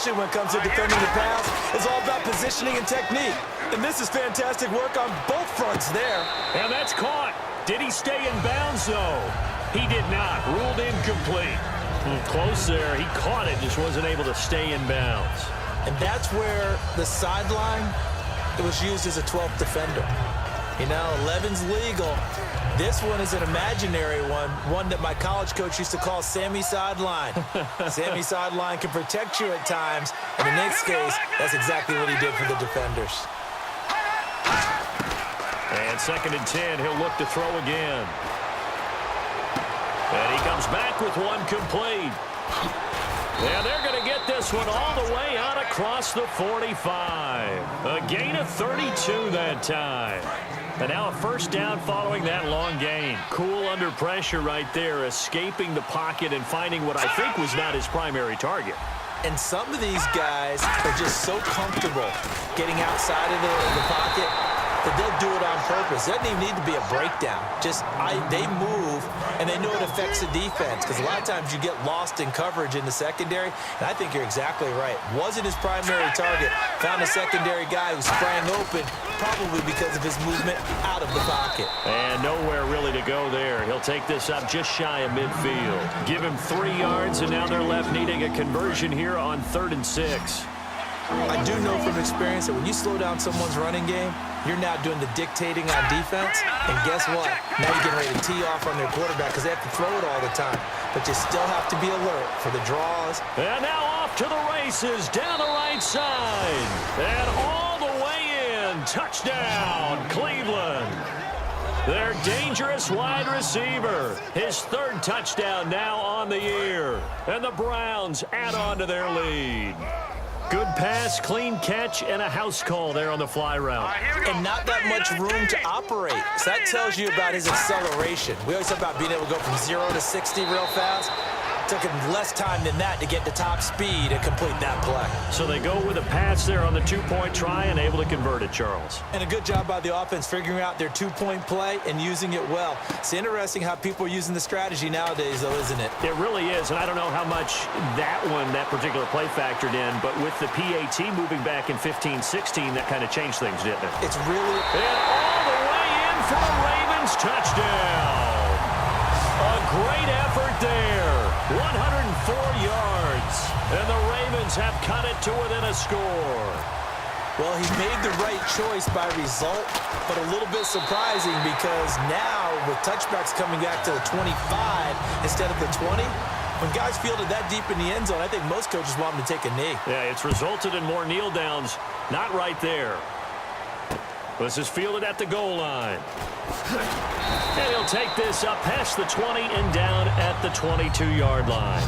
especially when it comes to defending the pass. It's all about positioning and technique. And this is fantastic work on both fronts there. And that's caught. Did he stay in bounds, though? He did not. Ruled incomplete. Close there. He caught it, just wasn't able to stay in bounds. And that's where the sideline, it was used as a 12th defender. You know, 11's legal. This one is an imaginary one that my college coach used to call Sammy Sideline. Sammy Sideline can protect you at times. And in this case, that's exactly what he did for the defenders. And 2nd and 10, he'll look to throw again. And he comes back with one complete. And they're going to get this one all the way out across the 45. A gain of 32 that time. And now a first down following that long gain. Cool under pressure right there, escaping the pocket and finding what I think was not his primary target. And some of these guys are just so comfortable getting outside of the pocket that they'll do it on purpose. It doesn't even need to be a breakdown. They move, and they know it affects the defense, because a lot of times you get lost in coverage in the secondary, and I think you're exactly right. Wasn't his primary target. Found a secondary guy who sprang open, probably because of his movement out of the pocket. And nowhere really to go there. He'll take this up just shy of midfield. Give him 3 yards, and now they're left needing a conversion here on 3rd and 6. I do know from experience that when you slow down someone's running game, you're now doing the dictating on defense. And guess what? Now you're getting ready to tee off on their quarterback because they have to throw it all the time. But you still have to be alert for the draws. And now off to the races down the right side. And all the way in. Touchdown, Cleveland. Their dangerous wide receiver. His 3rd touchdown now on the year. And the Browns add on to their lead. Good pass, clean catch, and a house call there on the fly route. And not that much room to operate. So that tells you about his acceleration. We always talk about being able to go from 0 to 60 real fast. Took him less time than that to get to top speed and complete that play. So they go with a pass there on the 2-point try and able to convert it, Charles. And a good job by the offense figuring out their 2-point play and using it well. It's interesting how people are using the strategy nowadays, though, isn't it? It really is, and I don't know how much that particular play factored in, but with the PAT moving back in 15-16, that kind of changed things, didn't it? It's really... And all the way in for a Ravens touchdown. A great effort there. 104 yards. And the Ravens have cut it to within a score. Well, he made the right choice by result, but a little bit surprising because now with touchbacks coming back to the 25 instead of the 20, when guys fielded that deep in the end zone, I think most coaches want them to take a knee. Yeah, it's resulted in more kneel downs. Not right there. This is fielded at the goal line. And he'll take this up past the 20 and down at the 22-yard line.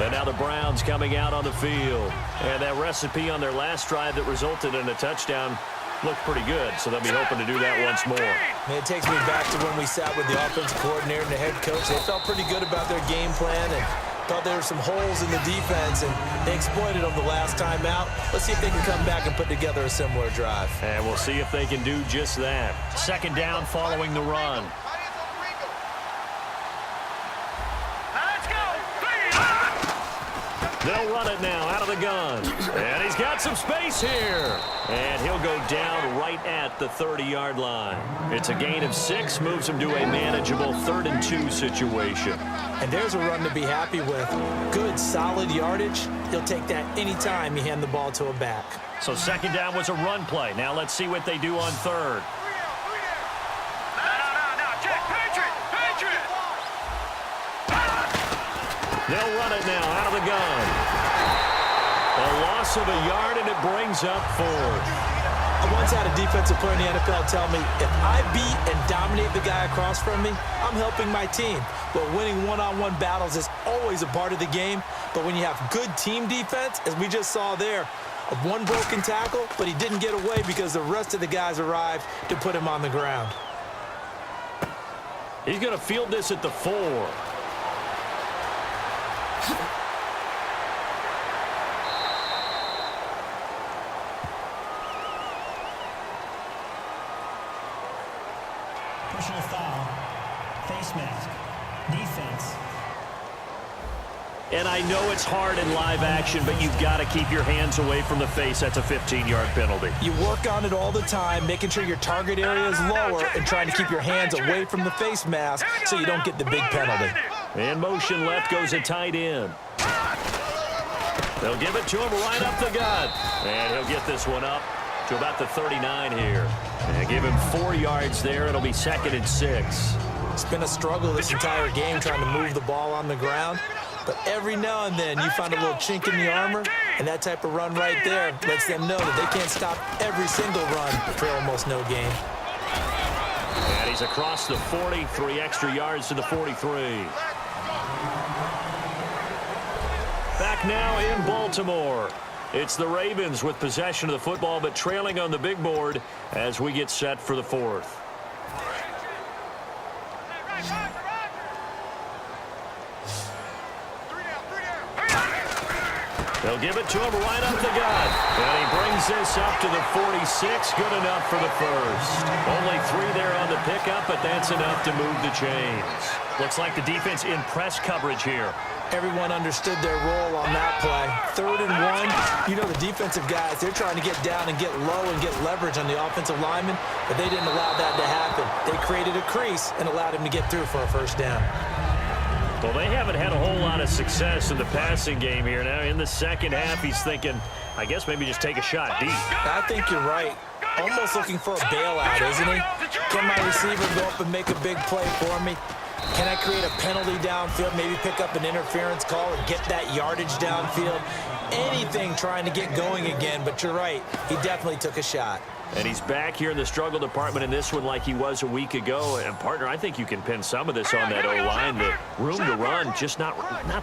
And now the Browns coming out on the field. And that recipe on their last drive that resulted in a touchdown looked pretty good, so they'll be hoping to do that once more. Man, it takes me back to when we sat with the offensive coordinator and the head coach. They felt pretty good about their game plan and thought there were some holes in the defense, and they exploited them the last time out. Let's see if they can come back and put together a similar drive. And we'll see if they can do just that. 2nd down following the run. They'll run it now out of the gun. And he's got some space here. And he'll go down right at the 30-yard line. It's a gain of 6, moves him to a manageable 3rd and 2 situation. And there's a run to be happy with. Good, solid yardage. He'll take that anytime you hand the ball to a back. So 2nd down was a run play. Now let's see what they do on 3rd. They'll run it now out of the gun. A loss of a yard, and it brings up 4th. I once had a defensive player in the NFL tell me, if I beat and dominate the guy across from me, I'm helping my team. But winning one-on-one battles is always a part of the game. But when you have good team defense, as we just saw there, one broken tackle, but he didn't get away because the rest of the guys arrived to put him on the ground. He's going to field this at the 4. Personal foul, face mask, defense. And I know it's hard in live action, but you've got to keep your hands away from the face. That's a 15-yard penalty. You work on it all the time, making sure your target area is lower and trying to keep your hands away from the face mask so you don't get the big penalty. In motion left goes a tight end. They'll give it to him right up the gut. And he'll get this one up to about the 39 here. And give him 4 yards there. It'll be 2nd and 6. It's been a struggle this entire game trying to move the ball on the ground. But every now and then you find a little chink in the armor, and that type of run right there lets them know that they can't stop every single run for almost no gain. And he's across the 40, 3 extra yards to the 43. Back now in Baltimore. It's the Ravens with possession of the football, but trailing on the big board as we get set for the 4th. They'll give it to him right up the gut. And he brings this up to the 46. Good enough for the first. Only 3 there on the pickup, but that's enough to move the chains. Looks like the defense in press coverage here. Everyone understood their role on that play. 3rd and 1. You know the defensive guys, they're trying to get down and get low and get leverage on the offensive lineman, but they didn't allow that to happen. They created a crease and allowed him to get through for a first down. Well, they haven't had a whole lot of success in the passing game here. Now, in the second half, he's thinking, I guess maybe just take a shot deep. I think you're right. Almost looking for a bailout, isn't he? Can my receiver go up and make a big play for me? Can I create a penalty downfield, maybe pick up an interference call and get that yardage downfield? Anything trying to get going again, but you're right. He definitely took a shot. And he's back here in the struggle department in this one like he was a week ago. And, partner, I think you can pin some of this on that O-line. The room to run just not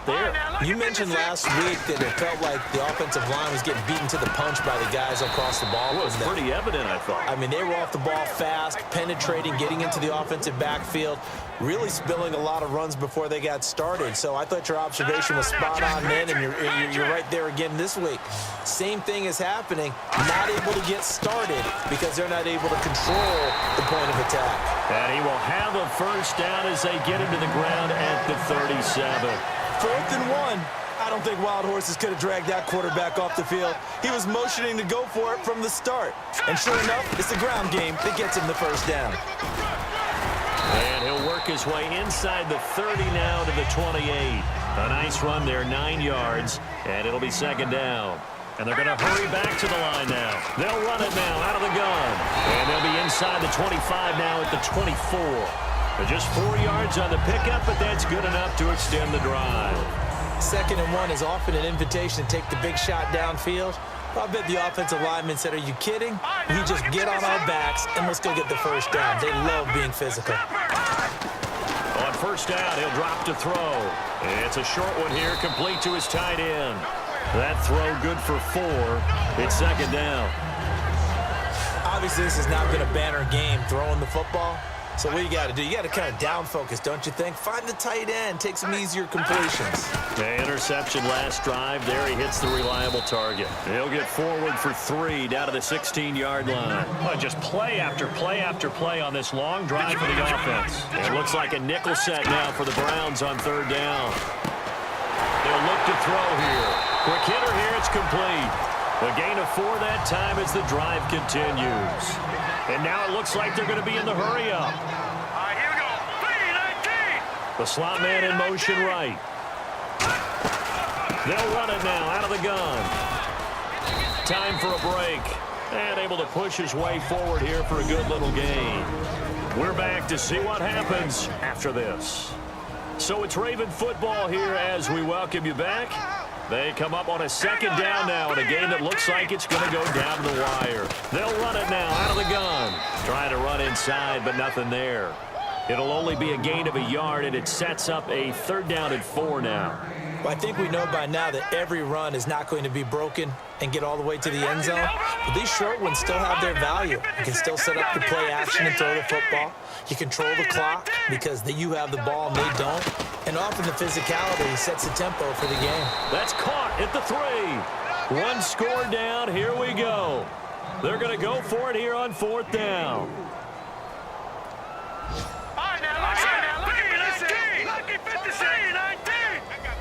there. You mentioned last week that it felt like the offensive line was getting beaten to the punch by the guys across the ball. Well, it was pretty evident, I thought. I mean, they were off the ball fast, penetrating, getting into the offensive backfield, really spilling a lot of runs before they got started. So I thought your observation was spot on then, and you're right there again this week. Same thing is happening, not able to get started because they're not able to control the point of attack. And he will have a first down as they get him to the ground at the 37. 4th and 1. I don't think Wild Horses could have dragged that quarterback off the field. He was motioning to go for it from the start. And sure enough, it's the ground game that gets him the first down. And he'll work his way inside the 30 now to the 28. A nice run there, 9 yards, and it'll be 2nd down. And they're going to hurry back to the line now. They'll run it now out of the gun. And they'll be inside the 25 now at the 24. But just 4 yards on the pickup, but that's good enough to extend the drive. 2nd and 1 is often an invitation to take the big shot downfield. I bet the offensive lineman said, are you kidding? We just get on our backs and let's go get the first down. They love being physical. On first down, he'll drop to throw. It's a short one here, complete to his tight end. That throw good for 4. It's 2nd down. Obviously, this has not been a banner game throwing the football. So what you got to do, you got to kind of down focus, don't you think? Find the tight end, take some easier completions. The interception last drive. There he hits the reliable target. He'll get forward for 3 down to the 16-yard line. Well, just play after play after play on this long drive for the offense. It looks like a nickel set now for the Browns on 3rd down. They'll look to throw here. Quick hitter here, it's complete. A gain of 4 that time as the drive continues. And now it looks like they're going to be in the hurry-up. All right, here we go. 3-19. The slot man in motion right. They'll run it now out of the gun. Time for a break. And able to push his way forward here for a good little gain. We're back to see what happens after this. So it's Raven football here as we welcome you back. They come up on a 2nd down now in a game that looks like it's going to go down the wire. They'll run it now out of the gun. Trying to run inside, but nothing there. It'll only be a gain of 1 yard, and it sets up a 3rd down and 4 now. Well, I think we know by now that every run is not going to be broken and get all the way to the end zone. But these short ones still have their value. You can still set up the play action and throw the football. You control the clock because you have the ball and they don't. And often the physicality sets the tempo for the game. That's caught at the 3. 1 score down. Here we go. They're going to go for it here on 4th down. All right, now, look at 50. 19.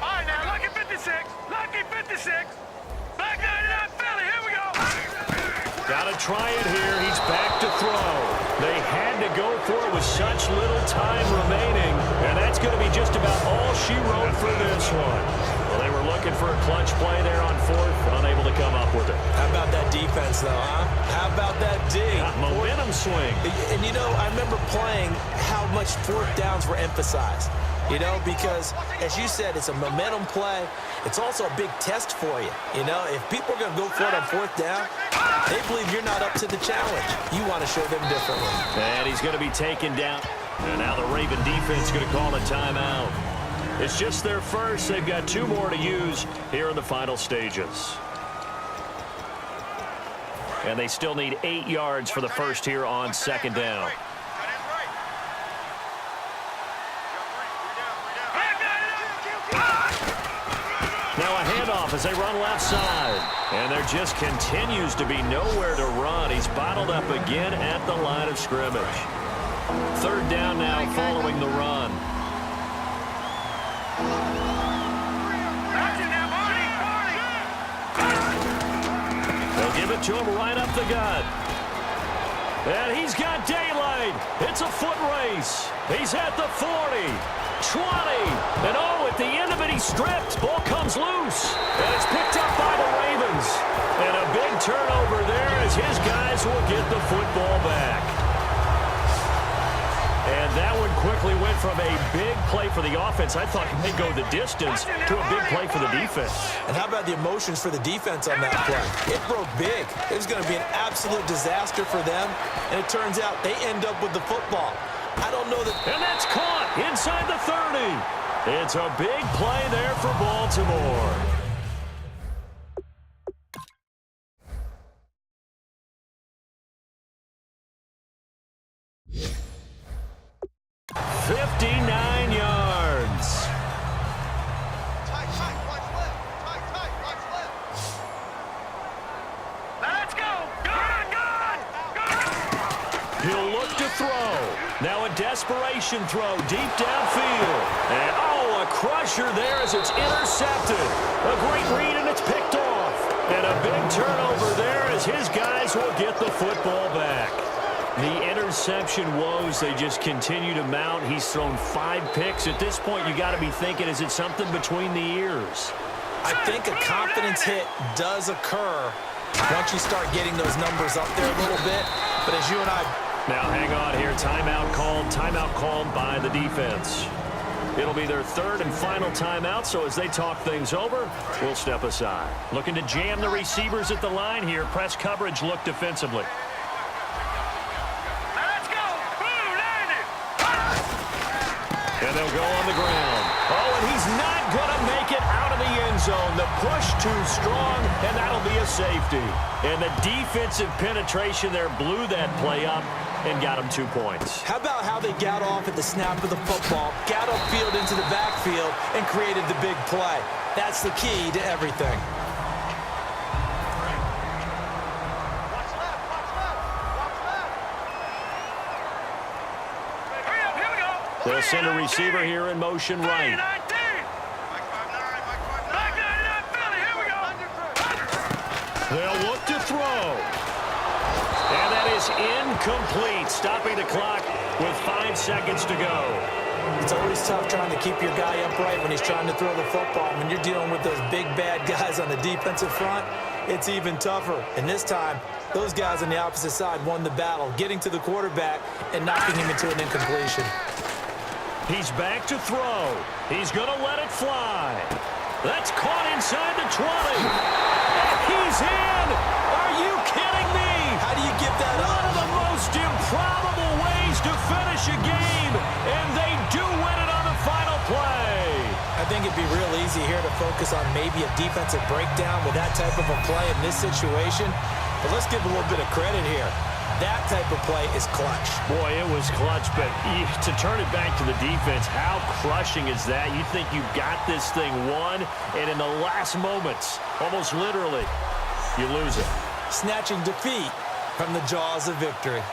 All right, now, look at 50. 56. Lucky 56. Back 99 Philly. Here we go. Got to try it here. He's back to throw. They had to go for it with such little time remaining, and that's going to be just about all she wrote for this one. Well, they were looking for a clutch play there on fourth, unable to come up with it. How about that defense, though, huh? How about that D? Momentum swing. And, you know, I remember playing how much fourth downs were emphasized. You know, because, as you said, it's a momentum play. It's also a big test for you. You know, if people are going to go for it on fourth down, they believe you're not up to the challenge. You want to show them differently. And he's going to be taken down. And now the Raven defense going to call a timeout. It's just their first. They've got 2 more to use here in the final stages. And they still need 8 yards for the first here on second down. Now a handoff as they run left side. And there just continues to be nowhere to run. He's bottled up again at the line of scrimmage. Third down now following the run. They'll give it to him right up the gut. And he's got daylight. It's a foot race. He's at the 40. 20, and oh, at the end of it, he's stripped. Ball comes loose, and it's picked up by the Ravens. And a big turnover there as his guys will get the football back. And that one quickly went from a big play for the offense, I thought may go the distance, to a big play for the defense. And how about the emotions for the defense on that play? It broke big. It was going to be an absolute disaster for them, and it turns out they end up with the football. I don't know that. And that's caught inside the 30. It's a big play there for Baltimore. $59 yards. Let's go. Good. He'll look to throw. Now a desperation throw deep downfield. And, oh, a crusher there as it's intercepted. A great read, and it's picked off. And a big turnover there as his guys will get the football back. The interception woes, they just continue to mount. He's thrown 5 picks. At this point, you got to be thinking, is it something between the ears? I think a confidence hit does occur once you start getting those numbers up there a little bit. But as you and I... Now, hang on here. Timeout called by the defense. It'll be their third and final timeout, so as they talk things over, we'll step aside. Looking to jam the receivers at the line here. Press coverage look defensively. Let's go. Boom, landed. And they'll go on the ground. Oh, and he's not going to make it out of the end zone. The push too strong, and that'll be a safety. And the defensive penetration there blew that play up and got him 2 points. How about how they got off at the snap of the football, got upfield into the backfield, and created the big play? That's the key to everything. They'll send a receiver here in motion right. They'll look to throw. And that is incomplete, stopping the clock with 5 seconds to go. It's always tough trying to keep your guy upright when he's trying to throw the football. When you're dealing with those big, bad guys on the defensive front, it's even tougher. And this time, those guys on the opposite side won the battle, getting to the quarterback and knocking him into an incompletion. He's back to throw. He's going to let it fly. That's caught inside the 20. And he's in. Are you kidding me? How do you give that up? One of the most improbable ways to finish a game, and they do win it on the final play. I think it'd be real easy here to focus on maybe a defensive breakdown with that type of a play in this situation. But let's give a little bit of credit here. That type of play is clutch. Boy, it was clutch, but to turn it back to the defense, how crushing is that? You think you've got this thing won, and in the last moments, almost literally, you lose it. Snatching defeat from the jaws of victory.